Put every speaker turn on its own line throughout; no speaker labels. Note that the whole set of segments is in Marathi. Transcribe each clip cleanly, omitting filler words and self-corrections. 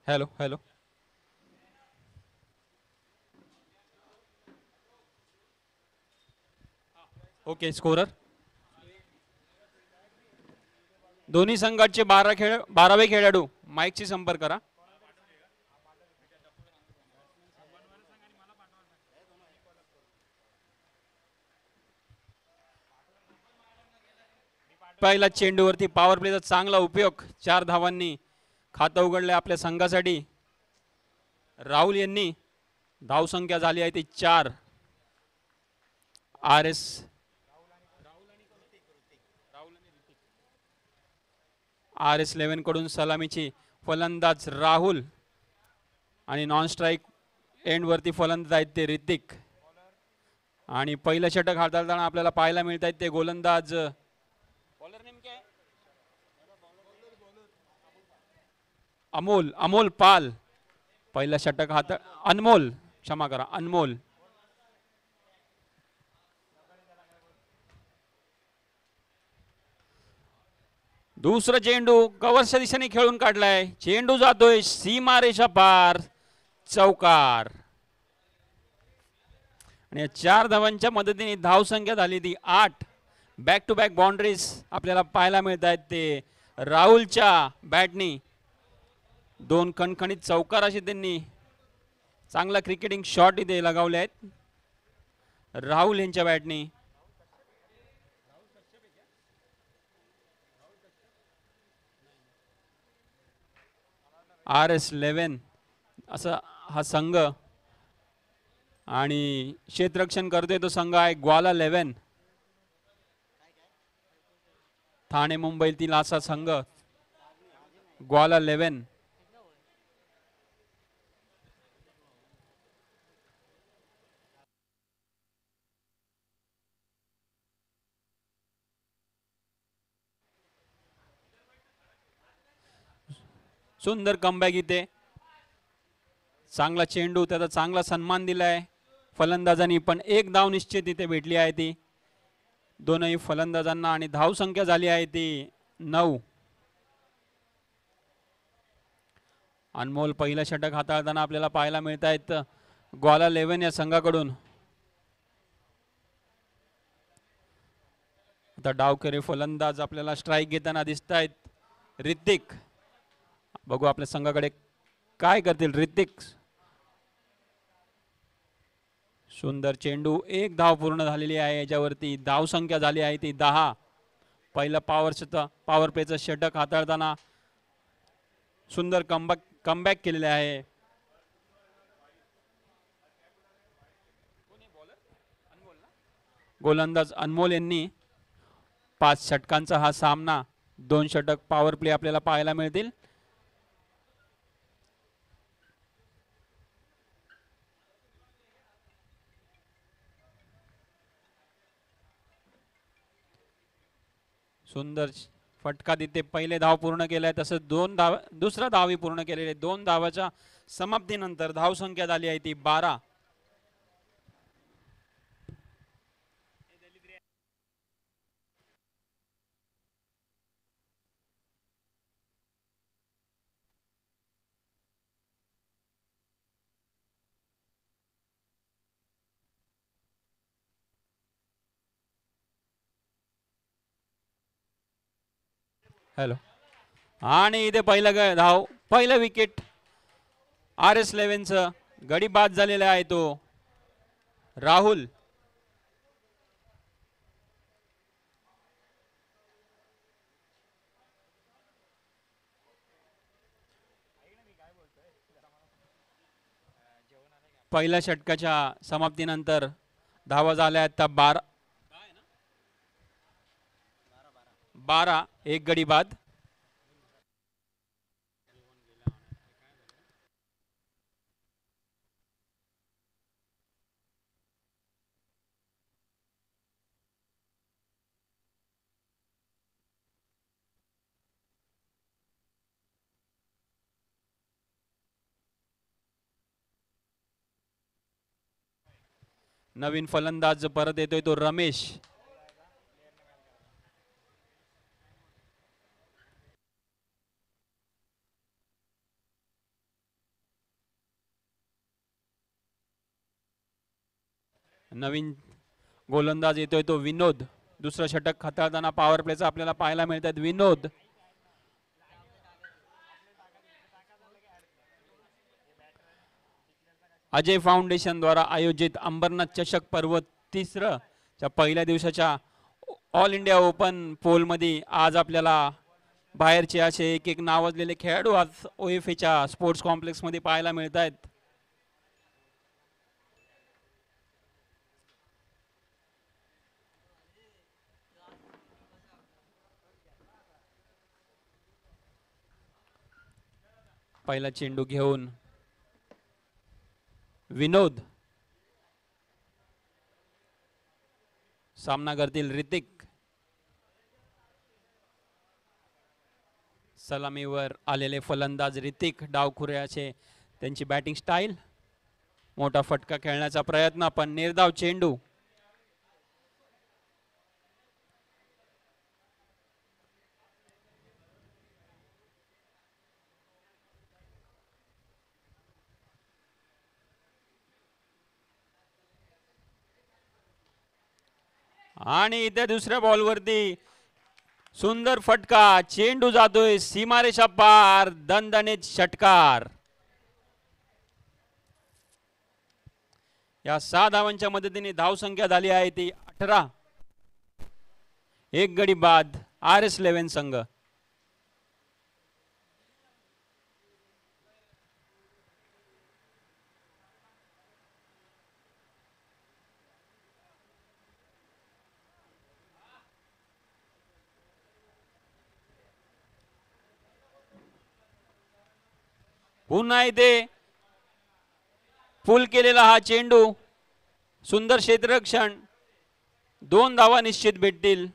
Hello hello. Okay scorer. दोन्ही संघाचे 12वे खेळाडू माईकशी संपर्क करा. पहिला चेंडूवरती पॉवर प्लेचा चांगला उपयोग, 4 धावांनी खातं उघडले आपल्या संघासाठी. राहुल यांनी धावसंख्या झाली आहे ती 4. RS 11 कडून सलामीची फलंदाज राहुल आणि नॉन स्ट्राईक एंड वरती फलंदाज आहेत ते ऋतिक. आणि पहिलं षटक हाताळताना आपल्याला पाहायला मिळत आहेत ते गोलंदाज अमोल अमोल पाल. पहिलं षटक अनमोल, क्षमा करा, अनमोल. दुसरं चेंडू कव्हरच्या दिशेने खेळून काढलाय. चेंडू जातोय सीमारेषा पार, चौकार. आणि 4 धावांच्या मदतीने धावसंख्या झाली ती 8. बॅक टू बॅक बाउंड्रीज आपल्याला पाहायला मिळत आहेत ते राहुलच्या बॅटनी. 2 खणखणीत चौकार असे त्यांनी चांगला क्रिकेटिंग शॉट इथे लगावले आहेत राहुल यांच्या बॅटनी. RS 11 असा हा संघ आणि क्षेत्ररक्षण करतोय तो संघ आहे ग्वाला 11. ठाणे मुंबईतील असा संघ ग्वाला 11. सुंदर कमबॅक इथे. चांगला चेंडू, त्याचा चांगला सन्मान दिलाय फलंदाजांनी, पण 1 धाव निश्चित इथे भेटली आहे ती दोनही फलंदाजांना. आणि धावसंख्या झाली आहे ती 9. अनमोल पहिलं षटक हाताळताना आपल्याला पाहायला मिळत आहेत ग्वाला 11 या संघाकडून. आता डावकरी फलंदाज आपल्याला स्ट्राईक घेताना दिसत आहेत ऋतिक. बघू आपल्या संघाकडे काय करतील ऋतिक. सुंदर चेंडू, 1 धाव पूर्ण झालेली आहे. याच्यावरती धावसंख्या झाली आहे ती 10. पहिलं पॉवर प्लेचं षटक हाताळताना सुंदर कमबॅक केलेले आहे. गोलंदाज अनमोल यांनी 5 षटकांचा हा सामना, 2 षटक पॉवर प्ले आपल्याला पाहायला मिळतील. सुंदर फटका तिथे पहिले धाव पूर्ण केलाय, तसंच दुसरा धावही पूर्ण केलेले. 2 धावाच्या समाप्तीनंतर धावसंख्या झाली आहे ती 12. हॅलो. आणि इथे पहिलं विकेट RS 11चं गडी बाद झालेला आहे तो राहुल. पहिल्या षटकाच्या समाप्तीनंतर धावा झाल्या आता 12. एक गडी बाद. नवीन फलंदाज परत येतोय तो रमेश. नवीन गोलंदाज येतोय तो विनोद. दुसरं षटक हाताळताना पॉवर प्लेचा आपल्याला पाहायला मिळतात विनोद. अजय फाउंडेशन द्वारा आयोजित अंबरनाथ चषक पर्व तिसरं च्या पहिल्या दिवसाच्या ऑल इंडिया ओपन पोल मध्ये आज आपल्याला बाहेरचे असे एक एक नावाजलेले खेळाडू आज ओएफएच्या स्पोर्ट्स कॉम्प्लेक्स मध्ये पाहायला मिळत आहेत. पहिला चेंडू घेऊन विनोद. सामना करतील ऋतिक. सलामीवर आलेले फलंदाज ऋतिक. डावखुऱ्याचे त्यांची बॅटिंग स्टाईल. मोठा फटका खेळण्याचा प्रयत्न पण निर्धाव चेंडू. आणि इथे दुसऱ्या बॉलवरती सुंदर फटका. चेंडू जातोय सीमारेषा पार. दणदणीत षटकार. या 6 धावांच्या मदतीने धावसंख्या झाली आहे ती 18. एक गडी बाद RS11 संघ. पुन्हा इथे फुल केलेला हा चेंडू. सुंदर क्षेत्ररक्षण. 2 धावा निश्चित भेटतील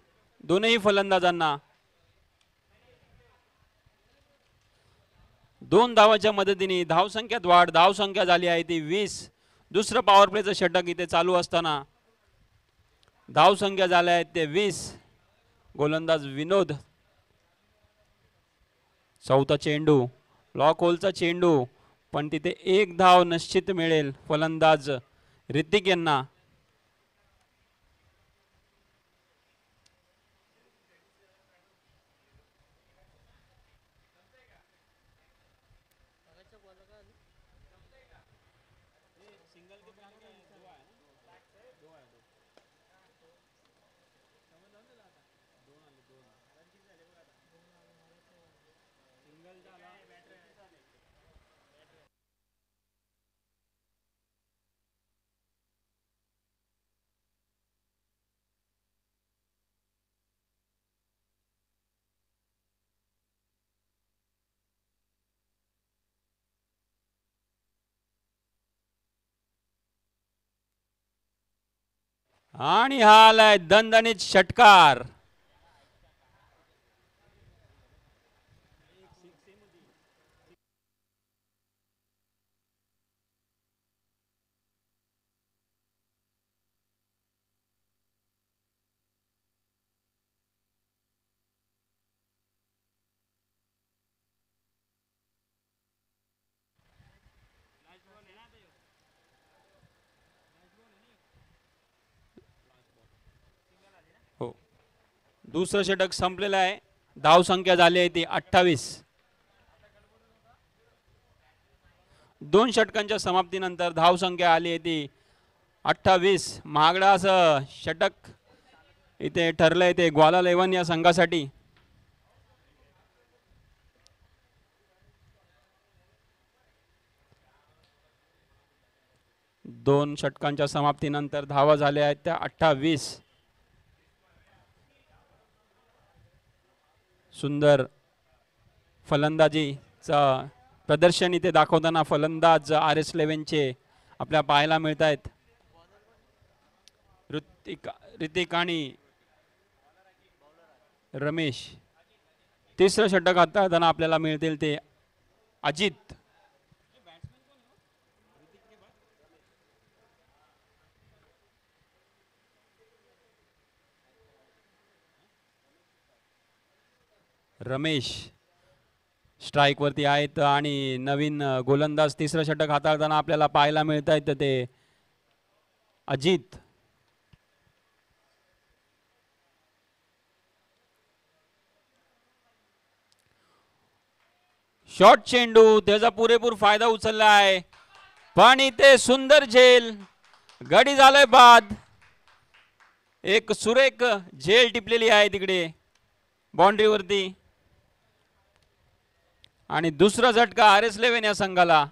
दोनही फलंदाजांना. 2 धावाच्या मदतीने धावसंख्यात वाढ. धावसंख्या झाली आहे ती 20. दुसरं पॉवर प्लेचं षटक इथे चालू असताना धावसंख्या झाल्या आहेत ते 20. गोलंदाज विनोद. चौथा चेंडू लॉक होलचा चेंडू पण तिथे 1 धाव निश्चित मिळेल फलंदाज ऋतिक यांना. आणि हा आलाय दणदणीत षटकार. हो, दुसरं षटक संपलेलं आहे. धावसंख्या झाली आहे ती 28. 2 षटकांच्या समाप्तीनंतर धावसंख्या आली आहे ती 28. महागडा असं षटक इथे ठरलंय ते ग्वाला 11 या संघासाठी. दोन षटकांच्या समाप्तीनंतर धावा झाल्या आहेत त्या 28. सुंदर फलंदाजीचा प्रदर्शन इथे दाखवताना फलंदाज RS11 चे आपल्या पाहायला मिळत आहेत. ऋतिक आणि रमेश. तिसरं षटक हाताळताना आपल्याला मिळतील ते अजित. रमेश स्ट्राइक वरती आहेत आणि नवीन गोलंदाज तिसरं षटक हाताळताना आपल्याला पाहायला मिळत आहेत ते अजित. शॉर्ट चेंडू, त्याचा पुरेपूर फायदा उचलला आहे, पण इथे सुंदर झेल, गडी झालाय बाद. एक सुरेख झेल टिपलेली आहे तिकडे बाउंड्रीवरती आणि दुसरा झटका RS11 या संघाला.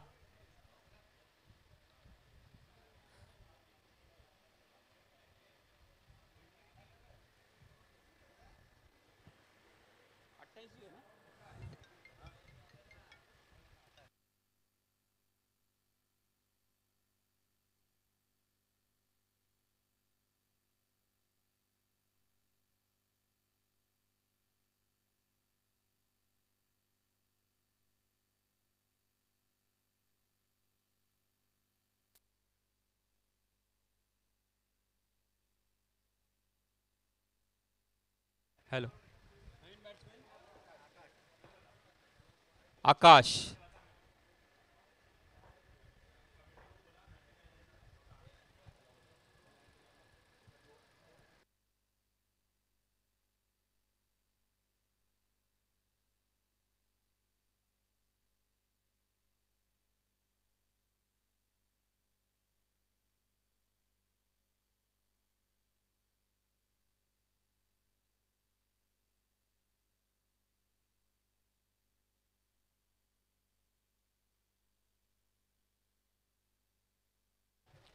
हॅलो, आकाश.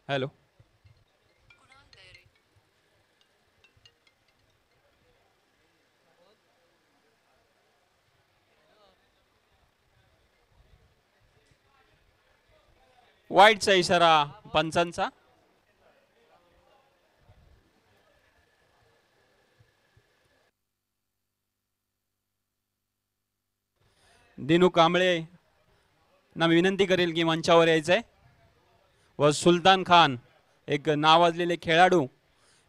हॅलो, वाईटचा इशारा पंचांचा. दिनू कांबळे ना विनंती करेल की मंचावर यायचंय. व सुलतान खान, एक नावाजलेले खेळाडू,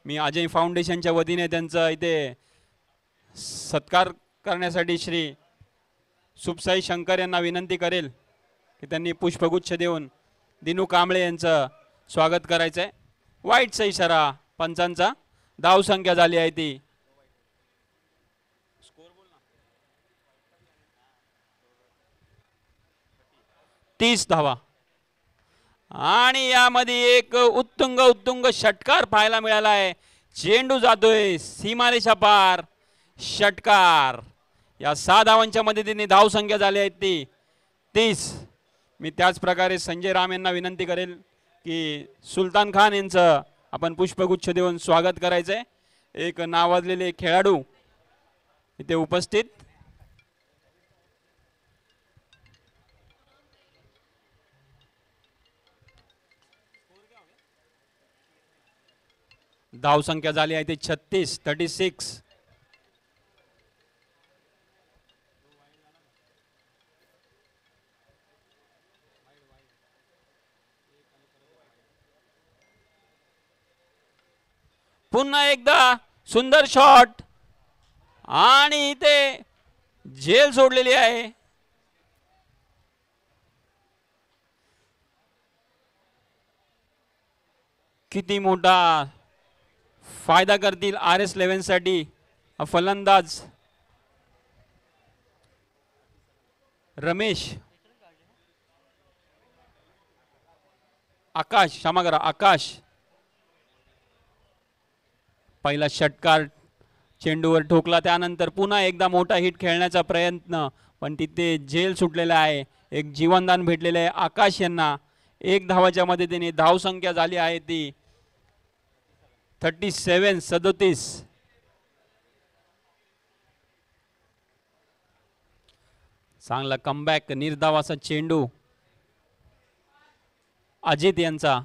मी अजय फाउंडेशनच्या वतीने त्यांचा इथे सत्कार करण्यासाठी श्री सुपसाई शंकर यांना विनंती करेल की त्यांनी पुष्पगुच्छ देऊन दिनू कांबळे यांचं स्वागत करायचं आहे. वाईटचा इशारा पंचांचा. धाव संख्या झाली आहे ती 30 धावा आणि यामध्ये एक उत्तुंग षटकार पाहायला मिळाला आहे. चेंडू जातोय सीमारेषा पार, षटकार. या 6 धावांच्या मदतीने धाव संख्या झाली आहे ती 30. मी त्याच प्रकारे संजय राम यांना विनंती करेल की सुलतान खान यांचं आपण पुष्पगुच्छ देऊन स्वागत करायचंय. एक नावाजलेले खेळाडू इथे उपस्थित. धाव संख्या झाली आहे ती 36. पुन्हा एकदा सुंदर शॉट आणि इथे झेल सोडलेली आहे. किती मोठा फायदा करतील RS11 साठी फलंदाज रमेश, आकाश, क्षमा करा, आकाश. पहिला षटकार चेंडूवर ठोकला, त्यानंतर पुन्हा एकदा मोठा हिट खेळण्याचा प्रयत्न, पण तिथे झेल सुटलेला आहे. एक जीवनदान भेटलेले आहे आकाश यांना. 1 धावाच्या मदतीने धाव संख्या झाली आहे ती 37. चांगला कमबॅक, निर्धावाचा चेंडू अजित यांचा.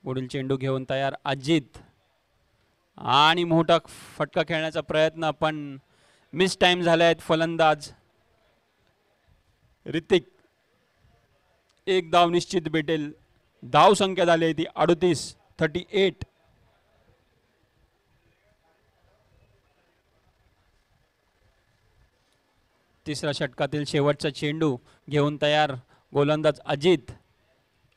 पुढील चेंडू घेऊन तयार अजित आणि मोठा फटका खेळण्याचा प्रयत्न, पण मिस टाइम झाले आहेत फलंदाज ऋतिक. 1 धाव निश्चित भेटेल. धाव संख्या झाली आहे ती 38. तिसऱ्या षटकातील शेवटचा चेंडू घेऊन तयार गोलंदाज अजित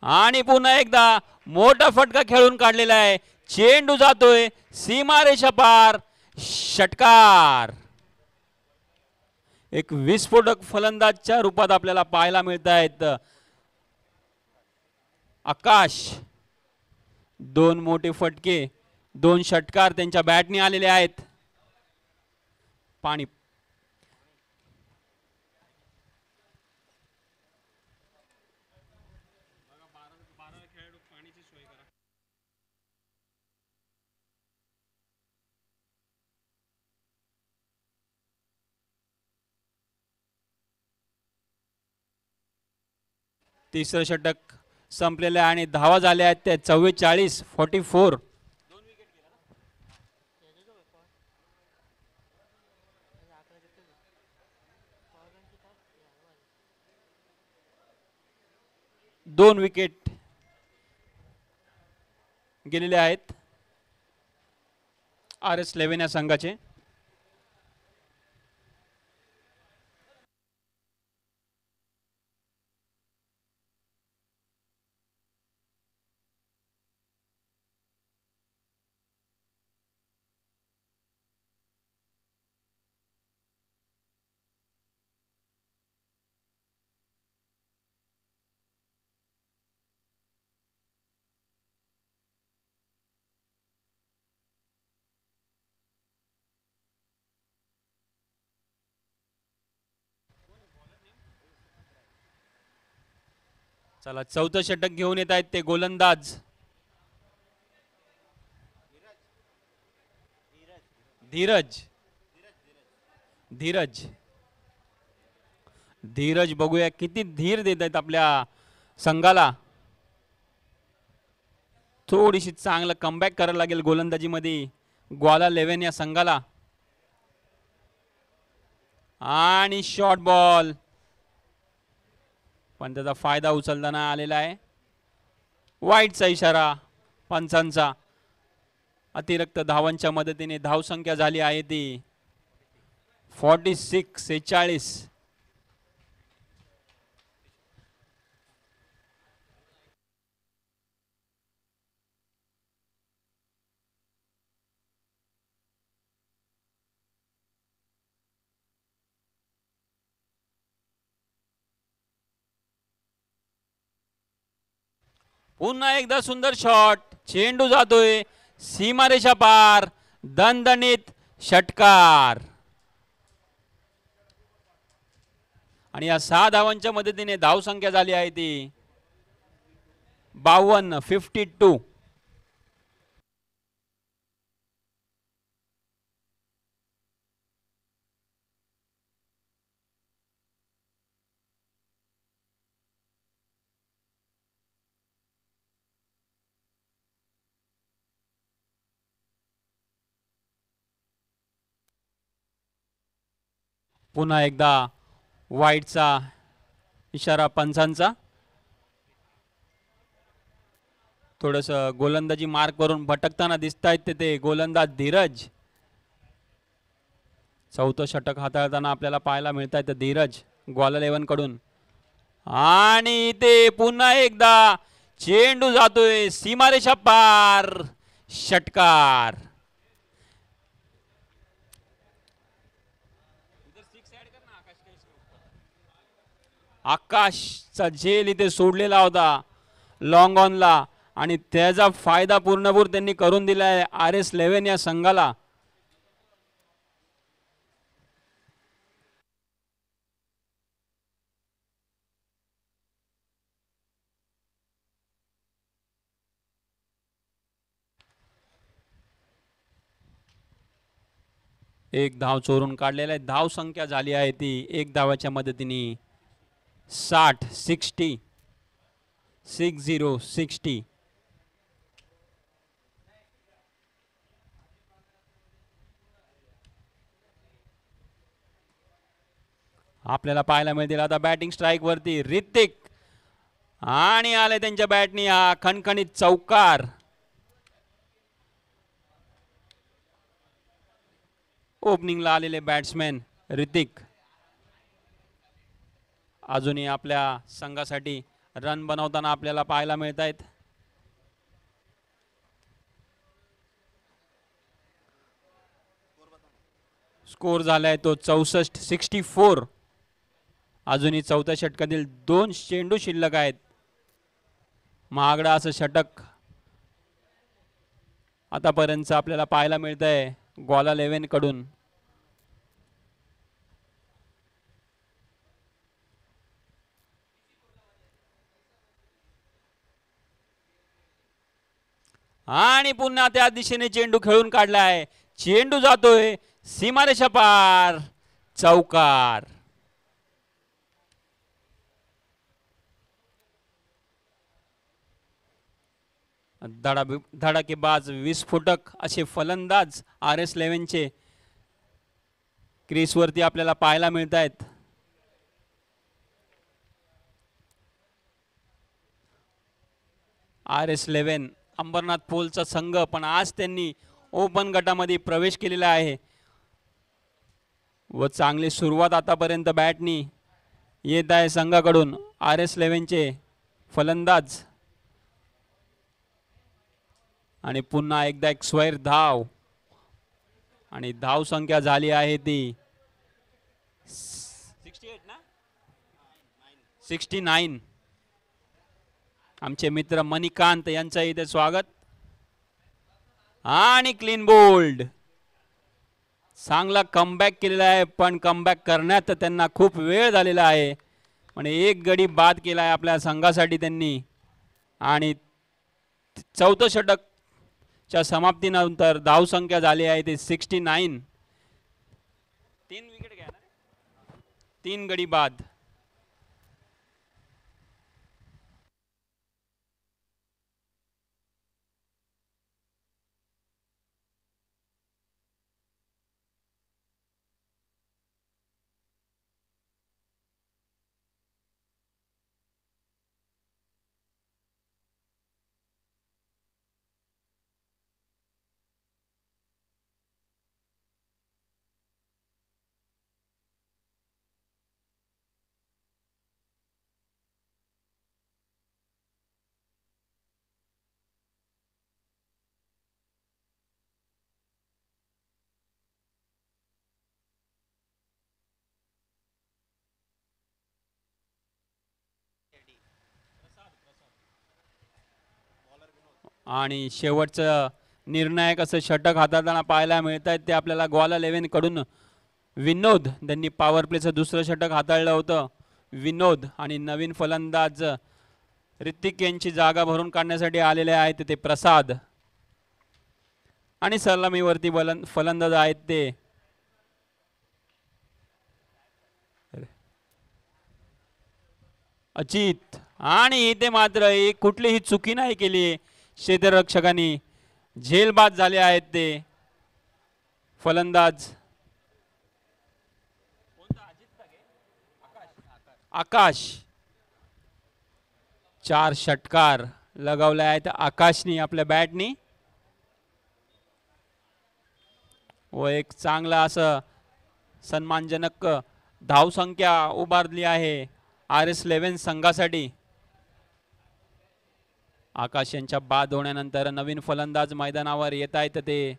आणि पुन्हा एकदा मोठा फटका खेळून काढलेला आहे. चेंडू जातोय सीमारेषा पार. षटकार. एक विस्फोटक फलंदाजच्या रूपात आपल्याला पाहायला मिळत आहेत आकाश. दोन मोठे फटके, दोन षटकार त्यांच्या बॅटने आलेले आहेत. पाणी तिसरं षटक संपलेलं आहे आणि धावा झाल्या आहेत त्या 44-44. दोन विकेट गेलेले आहेत RS11 या संघाचे. चला चौथं षटक घेऊन येत आहेत ते गोलंदाज धीरज बघूया किती धीर देत आहेत आपल्या संघाला. थोडीशी चांगलं कमबॅक करायला लागेल गोलंदाजीमध्ये ग्वाला 11 या संघाला. आणि शॉर्ट बॉल, पण त्याचा फायदा उचलताना आलेला आहे. वाईटचा इशारा पंचांचा. अतिरिक्त धावांच्या मदतीने धावसंख्या झाली आहे ती 46-46. पुन्हा एकदा सुंदर शॉट, चेंडू जातोय सीमारेषा पार, दणदणीत षटकार. आणि या 6 धावांच्या मदतीने धावसंख्या झाली आहे ती 52-52. पुन्हा एकदा वाईटचा इशारा पंचांचा. थोडस गोलंदाजी मार्क करून भटकताना दिसत आहेत ते गोलंदाज धीरज. चौथं षटक हाताळताना आपल्याला पाहायला मिळत आहे धीरज ग्वाला 11 कडून. आणि ते पुन्हा एकदा चेंडू जातोय सीमारेषा पार, षटकार. आकाशचा झेल इथे सोडलेला होता लॉंग ऑनला आणि त्याचा फायदा पूर्णपूर त्यांनी करून दिलाय RS11 या संघाला. एक धाव चोरून काढलेला आहे. धाव संख्या झाली आहे ती एक धावाच्या मदतीने 60-60. आपल्याला पाहायला मिळतील आता बॅटिंग स्ट्राईक वरती ऋतिक. आणि आले त्यांच्या बॅटनी हा खणखणीत चौकार. ओपनिंगला आलेले बॅट्समॅन ऋतिक अजूनही आपल्या संघासाठी रन बनवताना आपल्याला पाहायला मिळत आहेत. स्कोर झालाय तो 64. अजूनही चौथ्या षटकातील 2 चेंडू शिल्लक आहेत. महागडा असं षटक आतापर्यंत आपल्याला पाहायला मिळतंय ग्वाला 11 कडून. आणि पुन्हा त्या दिशेने चेंडू खेळून काढलाय. चेंडू जातोय सीमारेषा पार, चौकार. धडाकेबाज विस्फोटक असे फलंदाज RS11 चे क्रीजवरती आपल्याला पाहायला मिळत आहेत. RS11 अंबरनाथ पोलचा संघ, पण आज त्यांनी ओपन गटामध्ये प्रवेश केलेला आहे व चांगली सुरुवात आतापर्यंत बॅटनी येत आहे संघाकडून. RS11 चे फलंदाज आणि पुन्हा एकदा एक स्वैर धाव आणि धाव संख्या झाली आहे ती 69. आमचे मित्र मणिकांत यांचं इथे स्वागत. आणि क्लीन बोल्ड. चांगला कमबॅक केलेला आहे, पण कमबॅक करण्यात त्यांना खूप वेळ झालेला आहे. म्हणजे एक गडी बाद केला आहे आपल्या संघासाठी त्यांनी. आणि चौथं षटकच्या समाप्तीनंतर धावसंख्या झाली आहे ती 69. 3 विकेट घ्या ना, 3 गडी बाद. आणि शेवटचं निर्णायक असं षटक हाताळताना पाहायला मिळत आहेत ते आपल्याला ग्वाला 11 कडून विनोद. त्यांनी पॉवर प्लेचं दुसरं षटक हाताळलं होतं विनोद. आणि नवीन फलंदाज ऋतिक यांची जागा भरून काढण्यासाठी आलेले आहेत ते प्रसाद. आणि सलामीवरती फलंदाज आहेत ते अजित. आणि इथे मात्र एक कुठलीही चुकी नाही केली क्षेत्ररक्षकांनी. झेलबाद झाले आहेत ते फलंदाज. आकाश. 4 षटकार लगावले आहेत आकाशनी आपल्या बॅटनी व एक चांगला असं सन्मानजनक धावसंख्या उभारली आहे RS11 संघासाठी. आकाश यांच्या बाद होण्यानंतर नवीन फलंदाज मैदानावर येत आहेत ते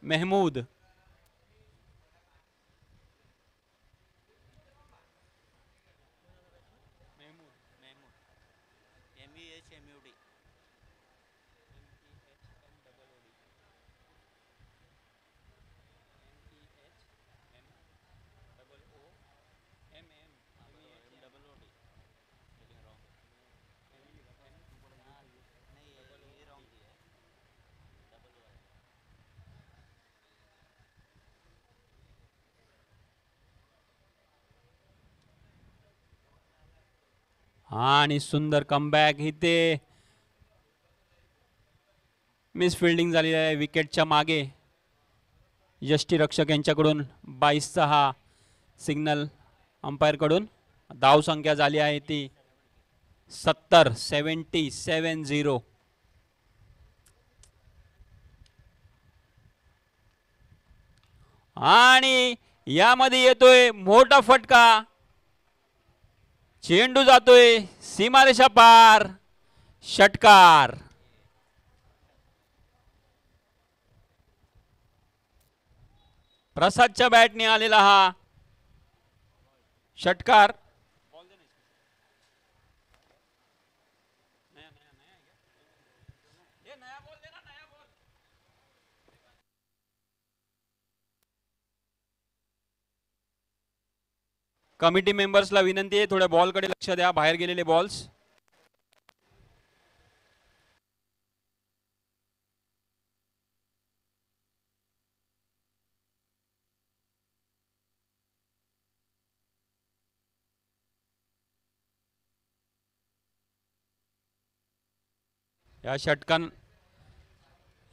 मेहमूद. आणि सुंदर कमबॅक. इथे मिस फिल्डिंग झाली आहे विकेटच्या मागे. यष्टीरक्षक यांच्याकडून 22चा हा सिग्नल अंपायर कडून. धाव संख्या झाली आहे ती 70. आणि यामध्ये येतोय मोठा फटका. चेंडू जातोय सीमारेषा पार, षटकार. प्रसादच्या बॅटने आलेला हा षटकार. कमिटी मेंबर्सला विनंती आहे, थोड्या बॉलकडे लक्ष द्या, बाहेर गेलेले बॉल्स.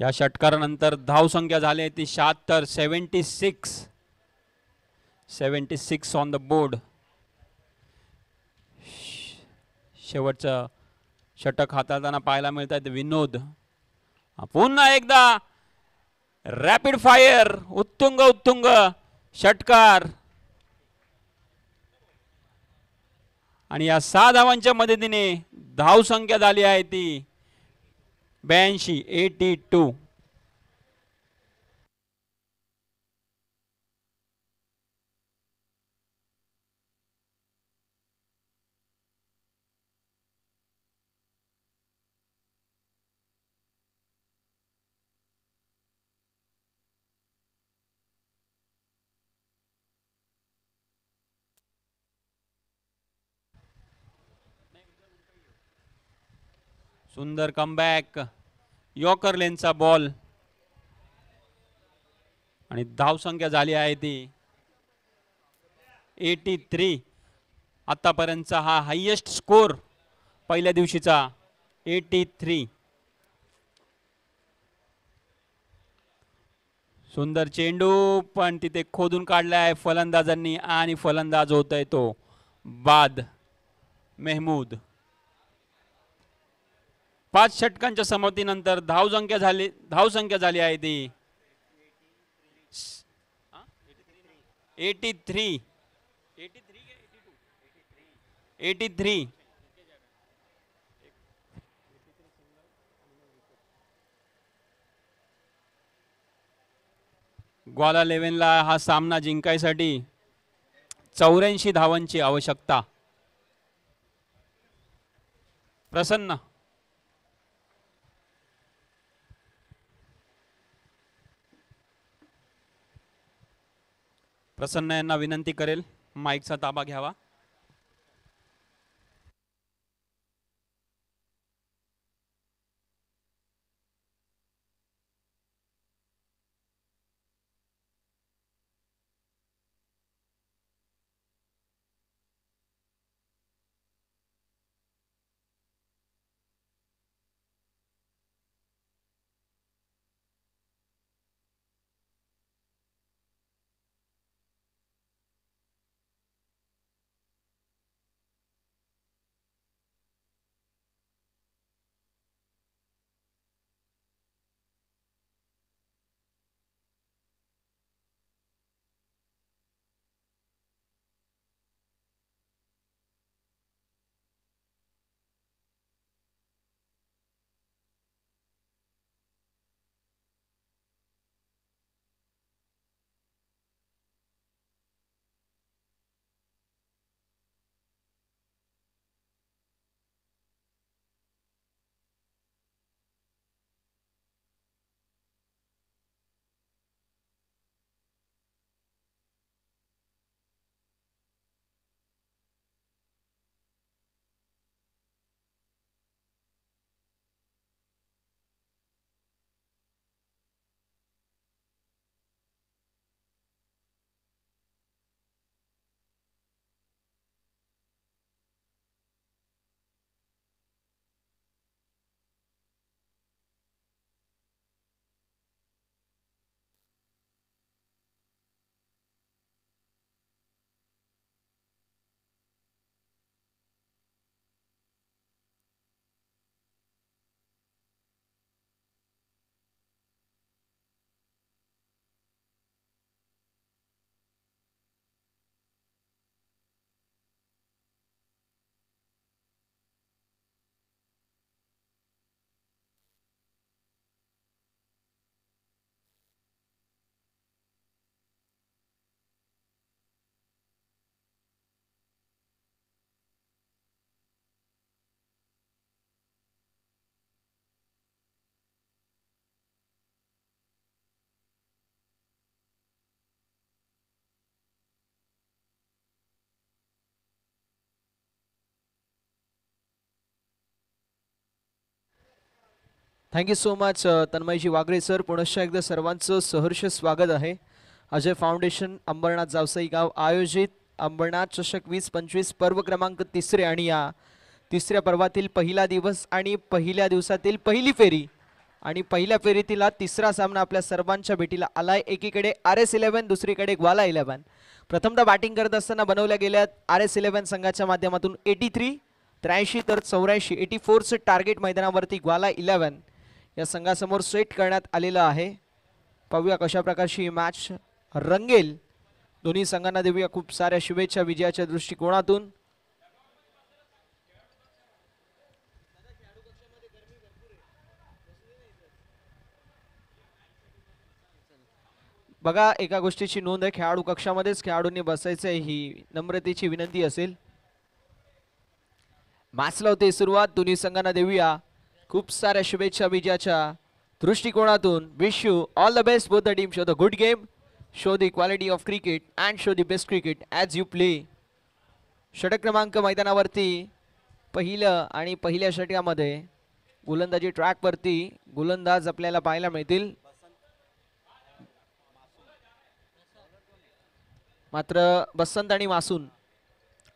या षटकारानंतर धावसंख्या झाली ती 76. 76 ऑन द बोर्ड. शेवटचं षटक हाताळताना पाहायला मिळत आहेत विनोद. पुन्हा एकदा रॅपिड फायर, उत्तुंग उत्तुंग षटकार. आणि या 6 धावांच्या मदतीने धावसंख्या झाली आहे ती 82. 82. सुंदर कमबॅक. यॉर्कर लेनचा बॉल आणि धावसंख्या झाली आहे ती 83. आतापर्यंतचा हा हायेस्ट स्कोर पहिल्या दिवशीचा 83. सुंदर चेंडू पण तिथे खोदून काढला आहे फलंदाजांनी आणि फलंदाज होतोय तो बाद मेहमूद. 5 षटकांच्या समाप्तीनंतर धावसंख्या झाली आहे ती 83. 83. ग्वाला 11ला हा सामना जिंकायसाठी 84 धावांची आवश्यकता. प्रसन्न यांना विनंती करेल माईकचा ताबा घ्यावा.
Thank you so much तन्मयजी वागरे sir. पुनश्च एकदा सर्वांचं सहर्ष स्वागत आहे. अजय फाउंडेशन अंबरनाथ जावसाई गाव आयोजित अंबरनाथ चषक 2025 पर्व क्रमांक 3 आणि या तिसऱ्या पर्वातील पहिला दिवस आणि पहिल्या दिवसातील पहिली फेरी आणि पहिल्या फेरीतील तिसरा सामना आपल्या सर्वांच्या भेटीला आलाय. एकीकडे RS11, दुसरीकडे ग्वाला 11. प्रथमतः बॅटिंग करत असताना बनवल्या गेल्या RS11 संघाच्या माध्यमातून 83 तर 84 84चं टार्गेट मैदानावरती ग्वाला 11 या संघासमोर सेट करण्यात आलेलं आहे. पाहूया कशा प्रकारची मॅच रंगेल. दोन्ही संघांना देऊया खूप साऱ्या शुभेच्छा विजयाच्या दृष्टिकोनातून. बघा, एका गोष्टीची नोंद आहे, खेळाडू कक्षामध्येच खेळाडूंनी बसायचं आहे, ही नम्रतेची विनंती असेल. मॅचला होते सुरुवात. दोन्ही संघांना देऊया खूप साऱ्या शुभेच्छा विजयाच्या दृष्टिकोनातून. Wish you all the best both the team. Show the good game, show the quality of cricket and show the best cricket as you play. षटक क्रमांक मैदानावरती पहिलं आणि पहिल्या षटकामध्ये गोलंदाजी ट्रॅकवरती गोलंदाज आपल्याला पाहायला मिळतील. मात्र बसंत आणि मासून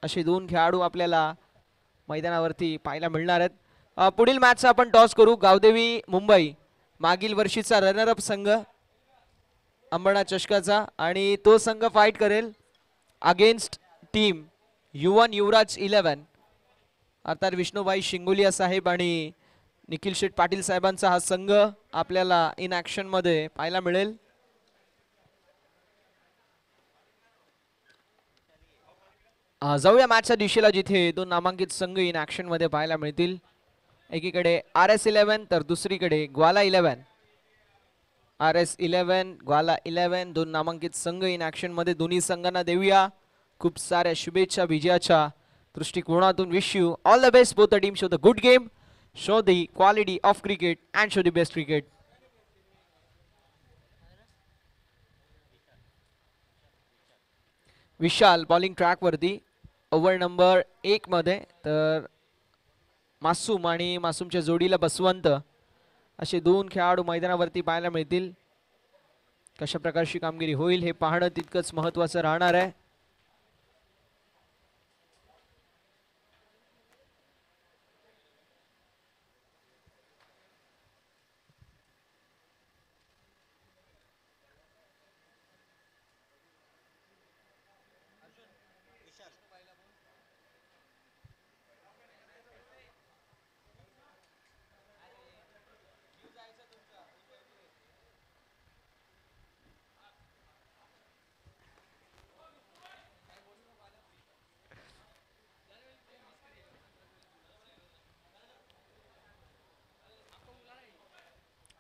असे दोन खेळाडू आपल्याला मैदानावरती पाहायला मिळणार आहेत. पुढील मॅचचा आपण टॉस करू. गावदेवी मुंबई मागील वर्षीचा रनरअप संघ अंबरनाथ चषकाचा आणि तो संघ फाईट करेल अगेन्स्ट टीम युवन युवराज 11 अर्थात विष्णुभाई शिंगोलिया साहेब आणि निखिल शेठ पाटील साहेबांचा हा संघ आपल्याला इन ॲक्शन मध्ये पाहायला मिळेल. जाऊया मॅचच्या दिशेला जिथे दोन नामांकित संघ इन ॲक्शन मध्ये पाहायला मिळतील. एकीकडे RS11 तर दुसरीकडे ग्वाला 11. RS11 ग्वाला 11 दोन नामांकित संघ इन ॲक्शन मध्ये. दोन्ही संघांना देऊया खूप साऱ्या शुभेच्छा विजयाच्या दृष्टिकोनातून. Wish you all the best both the team. Show the good game, show the quality of cricket and show the best cricket. Vishal bowling ट्रॅकवरती ओव्हर नंबर 1 मध्ये, तर मासूम आणि मासूमच्या जोडीला बसवंत असे दोन खेळाडू मैदानावरती पाहायला मिळतील. कशा प्रकारची कामगिरी होईल हे पाहणं तितकंच महत्त्वाचं राहणार आहे.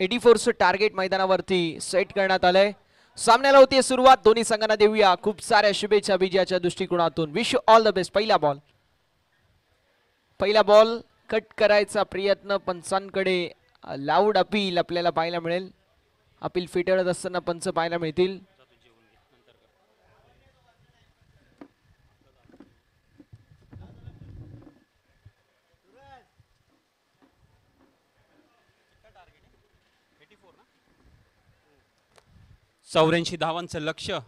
चं टार्गेट मैदानावरती सेट करण्यात आलंय. सामन्याला होती सुरुवात. दोन्ही संघांना देऊया खूप साऱ्या शुभेच्छा विजयाच्या दृष्टिकोनातून. Wish you all the best. पहिला बॉल कट करायचा प्रयत्न पंचांकडे. लाऊड अपील आपल्याला पाहायला मिळेल. अपील फेटाळत असताना पंच पाहायला मिळतील.
चौऱ्याऐंशी धावांचं लक्ष्य.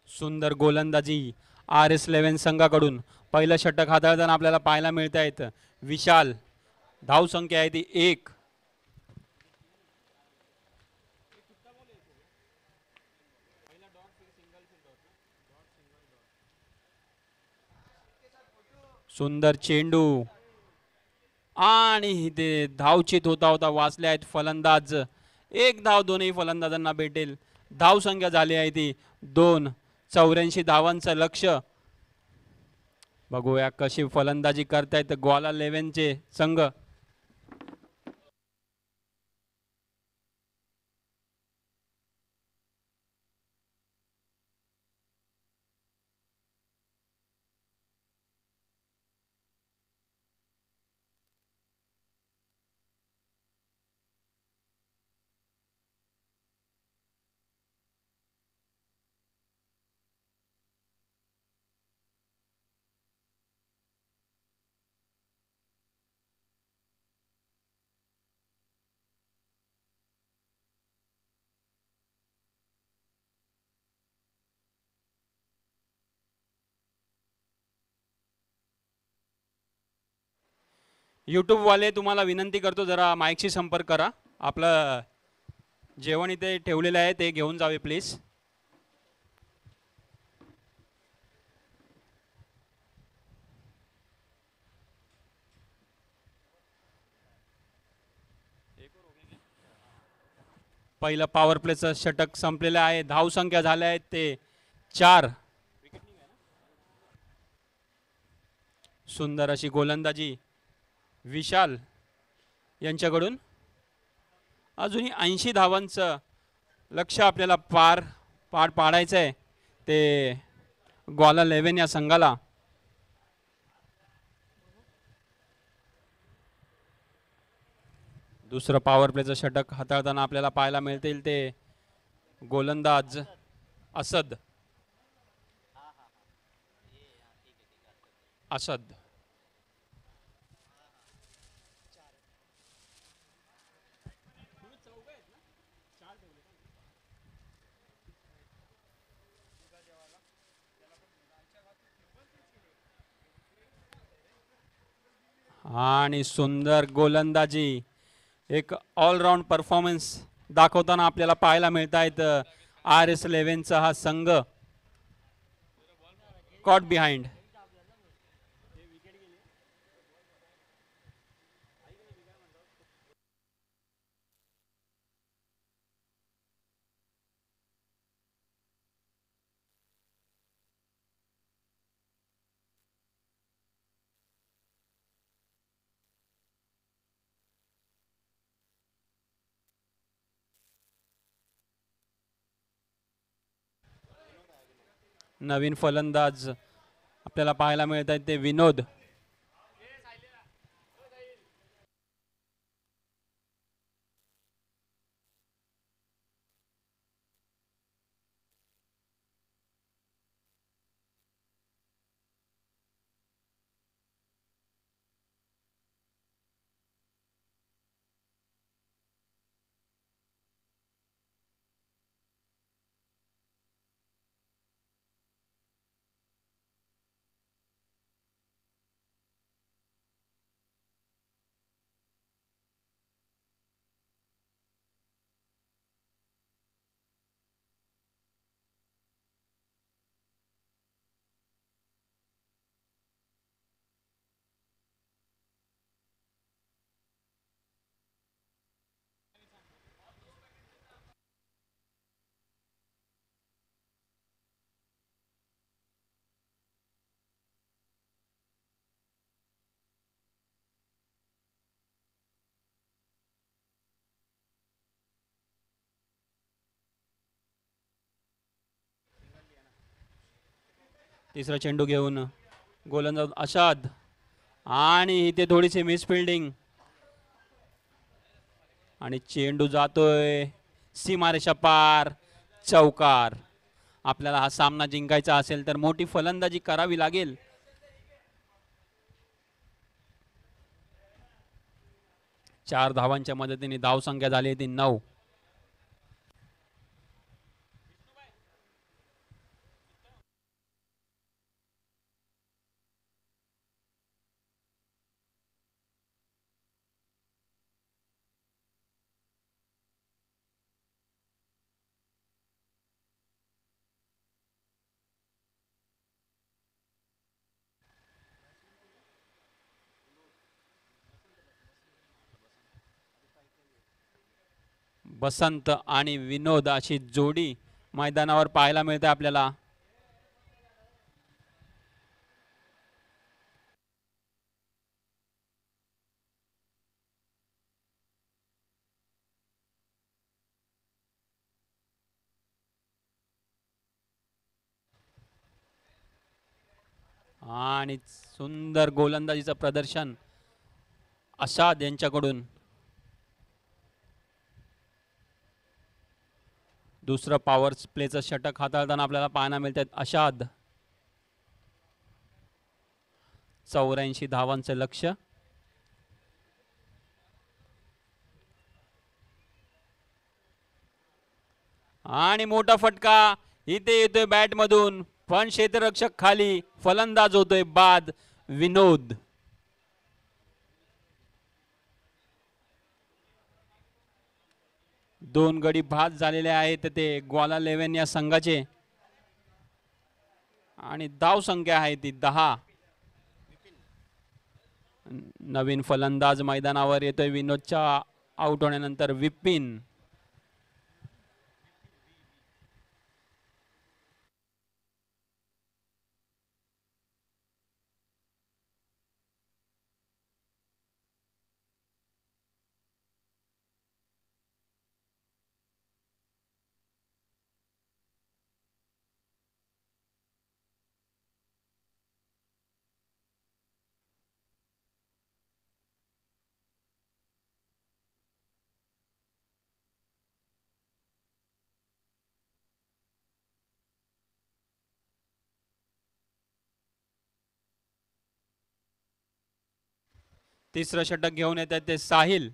सुंदर गोलंदाजी RS11 संघाकडून. पहिलं षटक हाताळताना आपल्याला पाहायला मिळत आहेत. विशाल धावसंख्या आहे ती 1. सुंदर चेंडू आणि ते धावचित होता होता वाचले आहेत फलंदाज. 1 धाव दोन्ही फलंदाजांना भेटेल. धावसंख्या झाली आहे ती 2. 84 धावांचं लक्ष्य. बघूया कशी फलंदाजी करतायत ग्वाला 11 चे संघ. यूट्यूबवाले तुम्हाला विनंती करतो, जरा माईकशी संपर्क करा. आपलं जेवण इथे ठेवलेलं आहे ते घेऊन जावे प्लीज. पहिलं पॉवर प्लेचं षटक संपलेलं आहे. धावसंख्या झाल्या आहेत ते 4. सुंदर अशी गोलंदाजी विशाल यांच्याकडून. अजूनही 80 धावांचं लक्ष आपल्याला पार पाडायचं आहे ते ग्वाला 11 या संघाला. दुसरं पॉवर प्लेचं षटक हाताळताना आपल्याला पाहायला मिळतील ते गोलंदाज असद. आणि सुंदर गोलंदाजी, एक ऑलराऊंड परफॉर्मन्स दाखवताना आपल्याला पाहायला मिळत आहेत RS11चा हा संघ. Caught behind. नवीन फलंदाज आपल्याला पाहायला मिळत आहेत ते विनोद. तिसरा चेंडू घेऊन गोलंदाज अशाद, आणि इथे थोडीशी मिस फिल्डिंग, आणि चेंडू जातोय सीमारेषा पार, चौकार. आपल्याला हा सामना जिंकायचा असेल तर मोठी फलंदाजी करावी लागेल. चार धावांच्या मदतीने धावसंख्या झाली ती 9. बसंत आणि विनोद अशी जोडी मैदानावर पाहायला मिळते आपल्याला. आणि सुंदर गोलंदाजीचं प्रदर्शन अशाद यांच्याकडून. दुसरं पॉवर प्लेचं षटक हाताळताना आपल्याला पाहायला मिळतात अशाद. 84 धावांचं लक्ष. आणि मोठा फटका इथे येतोय बॅट मधून, पण क्षेत्ररक्षक खाली, फलंदाज होतोय बाद विनोद. 2 गडी बाद झालेले आहेत ते ग्वाला 11 या संघाचे आणि धाव संख्या आहे ती 10. नवीन फलंदाज मैदानावर येतोय विनोदच्या आउट होण्यानंतर विपिन. तिसरं षटक घेऊन येतात ते साहिल.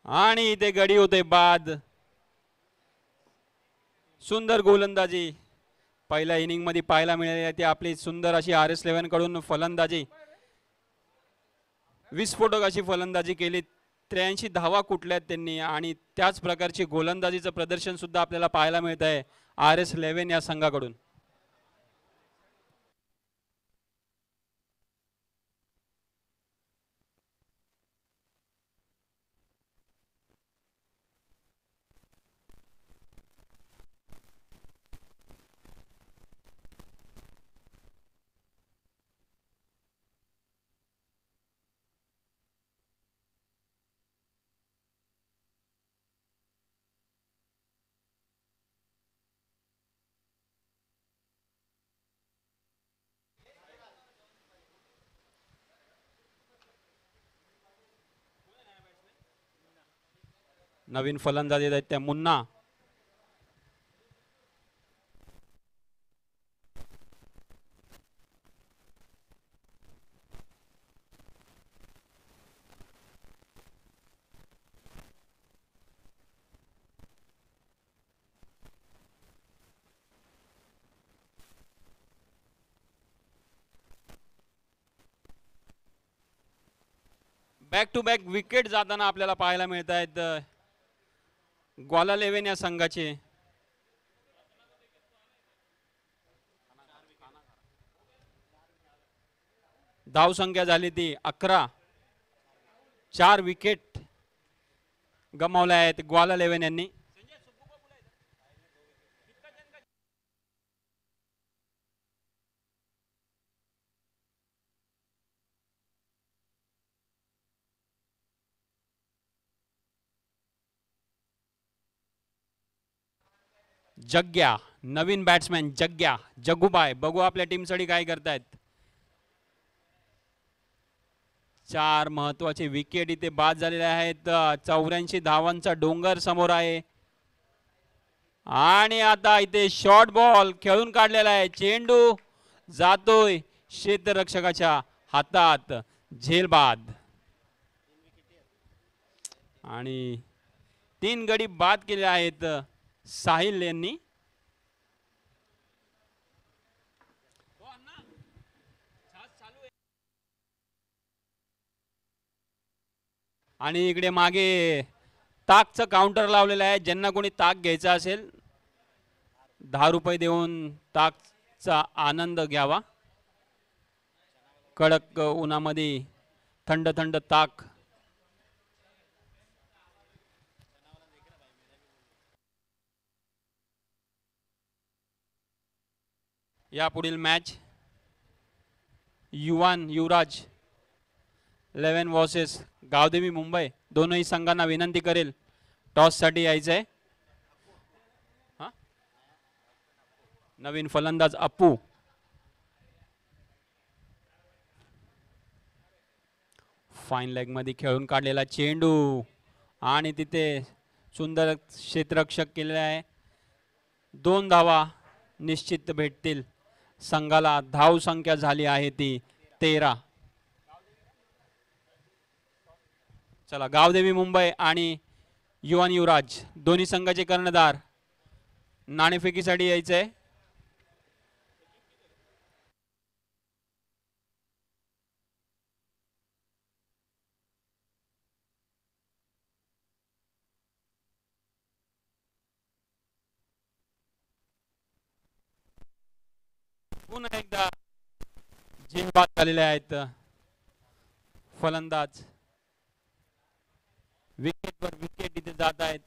आणि इथे गडी होते बाद. सुंदर गोलंदाजी पहिल्या इनिंग मध्ये पाहायला मिळाली आहे ती आपली सुंदर अशी RS11 कडून फलंदाजी. विस्फोटक अशी फलंदाजी केली. 83 धावा कुठल्यात त्यांनी आणि त्याच प्रकारची गोलंदाजीचं प्रदर्शन सुद्धा आपल्याला पाहायला मिळत आहे RS11 या संघाकडून. नवीन फलंदाज येत आहेत त्या Munna. Back to back wicket जाताना आपल्याला पाहायला मिळत आहेत ग्वाला 11 या संघाचे. धाव संख्या झाली ती 11. 4 विकेट गमावल्या आहेत ग्वाला 11 यांनी. जग्ग्या नवीन बॅट्समॅन जग्ग्या जग्गूबाय. बघू आपल्या टीमसाठी काय करतायत. 4 महत्वाचे विकेट इथे बाद झालेले आहेत. 84 धावांचा डोंगर समोर आहे आणि आता इथे शॉर्ट बॉल खेळून काढलेला आहे. चेंडू जातोय क्षेत्ररक्षकाच्या हातात. झेलबाद आणि 3 गडी बाद केले आहेत साहिल यांनी. आणि इकडे मागे ताकचं काउंटर लावलेलं आहे. ज्यांना कोणी ताक घ्यायचा असेल 10 रुपये देऊन ताकचा आनंद घ्यावा. कडक उन्हामध्ये थंड थंड ताक. या पुढील मॅच युवराज 11 वर्सेस गावदेवी मुंबई. दोनही संघांना विनंती करेल टॉस साठी यायचंय. नवीन फलंदाज अप्पू. फाईन लेग मध्ये खेळून काढलेला चेंडू आणि तिथे सुंदर क्षेत्ररक्षक केलेला आहे. 2 धावा निश्चित भेटतील. संघाला धाव संख्या झाली आहे ती 13. चला, गावदेवी मुंबई आणि युवन युवराज दोन्ही संघाचे कर्णधार नाणेफेकीसाठी यायचंय. पुन्हा एकदा झेलबाद झालेले आहेत फलंदाज. विकेटवर विकेट इथे जात आहेत.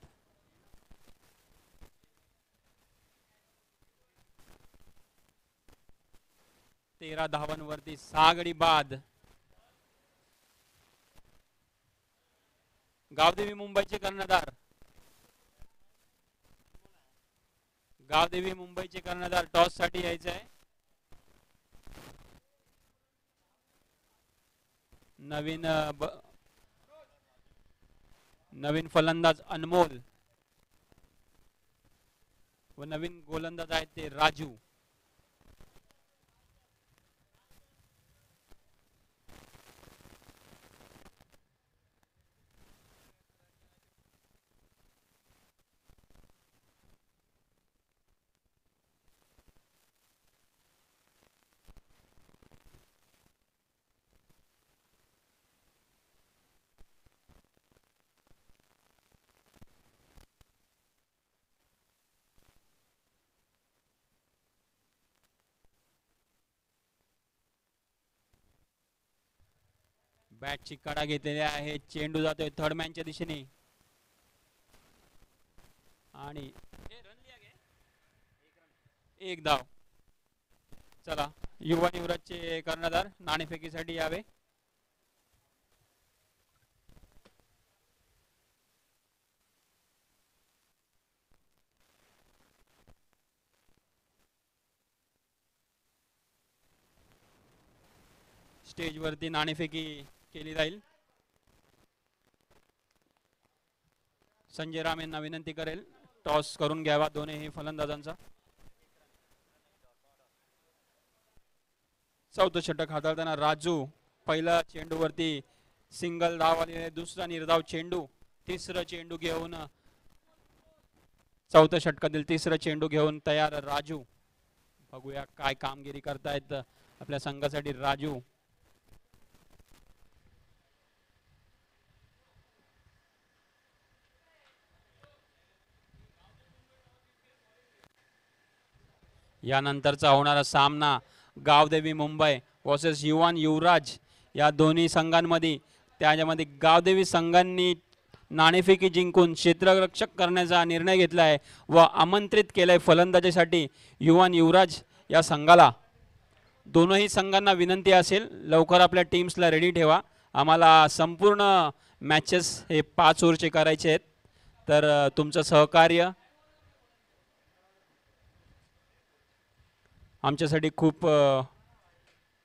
तेरा धावांवरती 6 गडी बाद. गावदेवी मुंबईचे कर्णधार टॉस साठी यायचे आहे. नवीन फलंदाज अनमोल व नवीन गोलंदाज आहेत ते राजू. बॅटची कडा घेतलेली आहे. चेंडू जातोय थर्ड मॅनच्या दिशेने आणि एक धाव. चला, युवा युवराजचे कर्णधार नाणेफेकीसाठी यावे. स्टेजवरती नाणेफेकी केली जाईल. संजय राम यांना विनंती करेल टॉस करून घ्यावा दोन्ही फलंदाजांचा. चौथं षटक हाताळताना राजू पहिला चेंडूवरती सिंगल धाव आलेले. दुसरा निर्धाव चेंडू. तिसरा चेंडू घेऊन चौथ्या षटकातील तिसरा चेंडू घेऊन तयार राजू. बघूया काय कामगिरी करतायत आपल्या संघासाठी राजू. यानंतरचा होणारा सामना गावदेवी मुंबई वर्सेस युवन युवराज या दोन्ही संघांमध्ये. त्याच्यामध्ये गावदेवी संघांनी नाणेफेकी जिंकून क्षेत्ररक्षक करण्याचा निर्णय घेतला आहे व आमंत्रित केलंय फलंदाजीसाठी युवन युवराज या संघाला. दोनही संघांना विनंती असेल लवकर आपल्या टीम्सला रेडी ठेवा. आम्हाला संपूर्ण मॅचेस हे 5 ओव्हरचे करायचे आहेत. तर तुमचं सहकार्य आमच्यासाठी खूप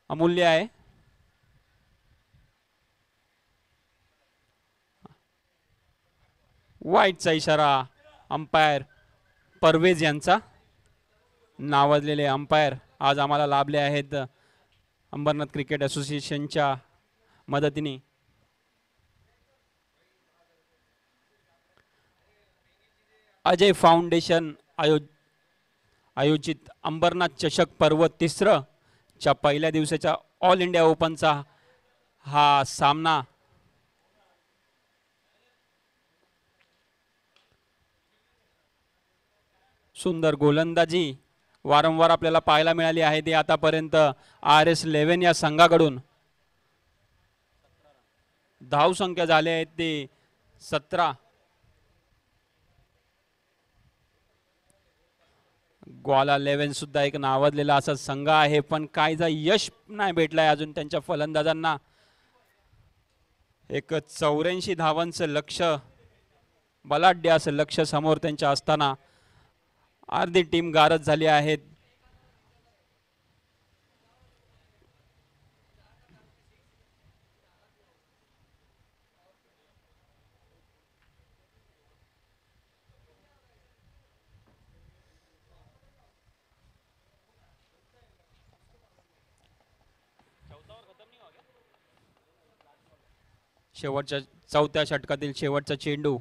अमूल्य आहे. वाईटचा इशारा अंपायर परवेज यांचा. नावाजलेले अंपायर आज आम्हाला लाभले आहेत अंबरनाथ क्रिकेट असोसिएशनच्या मदतीने. अजय फाउंडेशन आयोजित अंबरनाथ चषक पर्व 3 च्या पहिल्या दिवसाच्या ऑल इंडिया ओपनचा हा सामना सुंदर गोलंदाजी वारंवार आपल्याला पाहायला मिळाली आहे ती आतापर्यंत RS11 या संघाकडून. धाव संख्या झाली आहे ती 17. ग्वाला 11 सुद्धा एक नावाजलेला असा संघ आहे पण काहीचा यश नाही भेटलाय अजून त्यांच्या फलंदाजांना. एक 84 धावांचं लक्ष्य बलाढ्य असं लक्ष्य समोर त्यांच्या असताना अर्धी टीम गारद झाली आहे. शेवटच्या चौथ्या षटकातील शेवटचा चेंडू.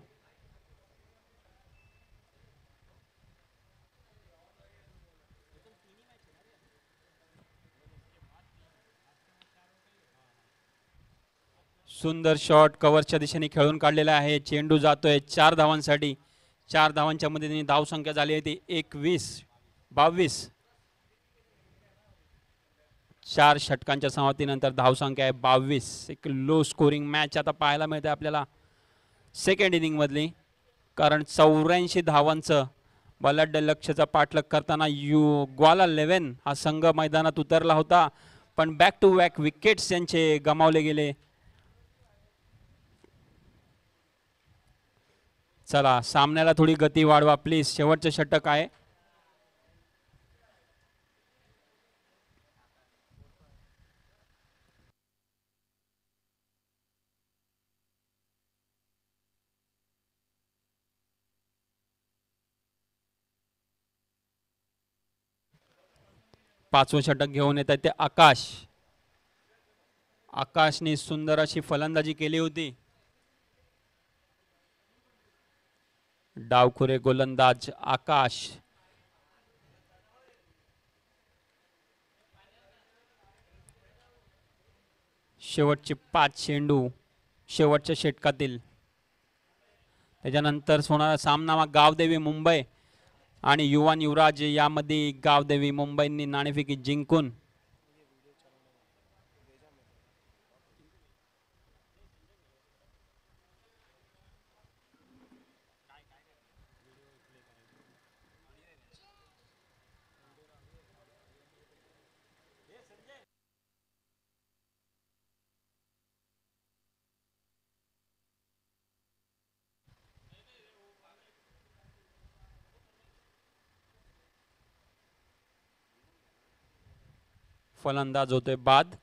सुंदर शॉट कव्हरच्या दिशेने खेळून काढलेला आहे. चेंडू जातोय 4 धावांसाठी. 4 धावांच्या मदतीने धावसंख्या झाली आहे ती 21-22. 4 षटकांच्या समाप्तीनंतर धावसंख्या आहे 22. एक लो स्कोरिंग मॅच आता पाहायला मिळते आपल्याला सेकंड इनिंग मधली, कारण 84 धावांचं बलाढ्य लक्ष्याचा पाठलाग करताना ग्वाला 11 हा संघ मैदानात उतरला होता, पण बॅक टू बॅक विकेट्स यांचे गमावले गेले. चला सामन्याला थोडी गती वाढवा प्लीज. शेवटचं षटक आहे. पाचवं षटक घेऊन येत आहे ते आकाश. आकाशने सुंदर अशी फलंदाजी केली होती. डावखुरे गोलंदाज आकाश. शेवटचे 5 चेंडू शेवटच्या षटकातील. त्याच्यानंतर होणारा सामना गावदेवी मुंबई आणि युवान युवराज यामध्ये गावदेवी मुंबईंनी नाणेफेकी जिंकून फलंदाज होतोय बाद.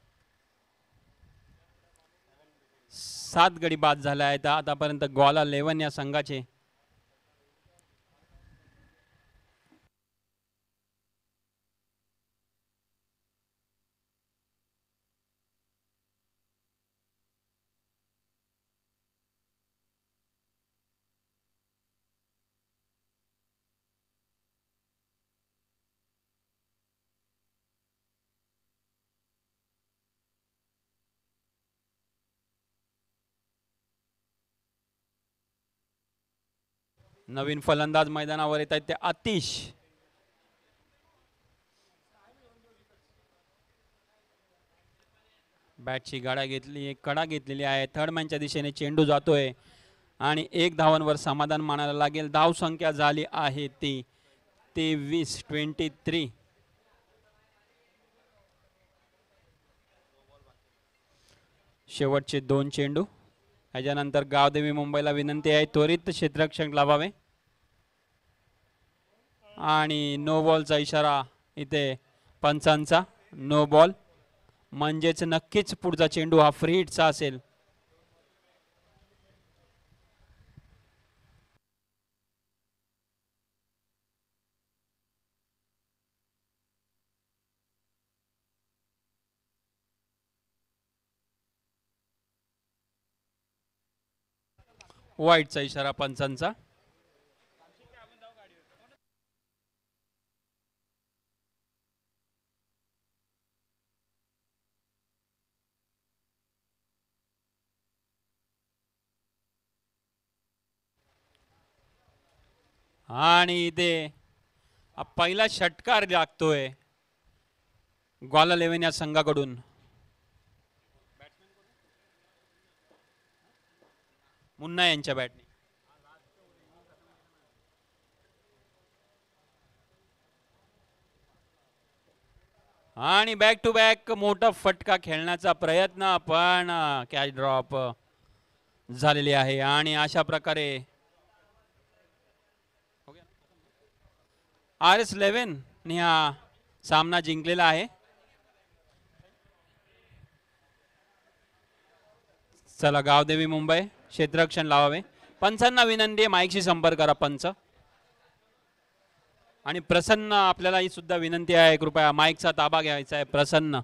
7 गडी बाद झाले आहेत आतापर्यंत ग्वाला 11 या संघाचे. नवीन फलंदाज मैदानावर येत आहेत ते आतिश. बॅटची कडा घेतलेली आहे. थर्ड मॅनच्या दिशेने चेंडू जातोय आणि 1 धावांवर समाधान मानायला लागेल. धाव संख्या झाली आहे ती 23-23. शेवटचे 2 चेंडू. ह्याच्यानंतर गावदेवी मुंबईला विनंती आहे त्वरित क्षेत्ररक्षण लावावे आणि नो बॉलचा इशारा इथे पंचांचा. नो बॉल म्हणजेच नक्कीच पुढचा चेंडू हा फ्री हिटचा असेल. वाईटचा इशारा पंचांचा. आणि इथे पहिला षटकार लागतोय ग्वाला 11 या संघाकडून. मुन्ना यांच्या बॅटने. आणि बॅक टू बॅक मोठा फटका खेळण्याचा प्रयत्न, पण कॅच ड्रॉप झालेली आहे. आणि अशा प्रकारे RS 11 ने हा सामना जिंकलेला आहे. चला गावदेवी मुंबई क्षेत्ररक्षण लावावे. पंचांना विनंती आहे माईकशी संपर्क करा पंच. आणि प्रसन्न आपल्याला ही सुद्धा विनंती आहे कृपया माईकचा ताबा घ्यायचा आहे. प्रसन्न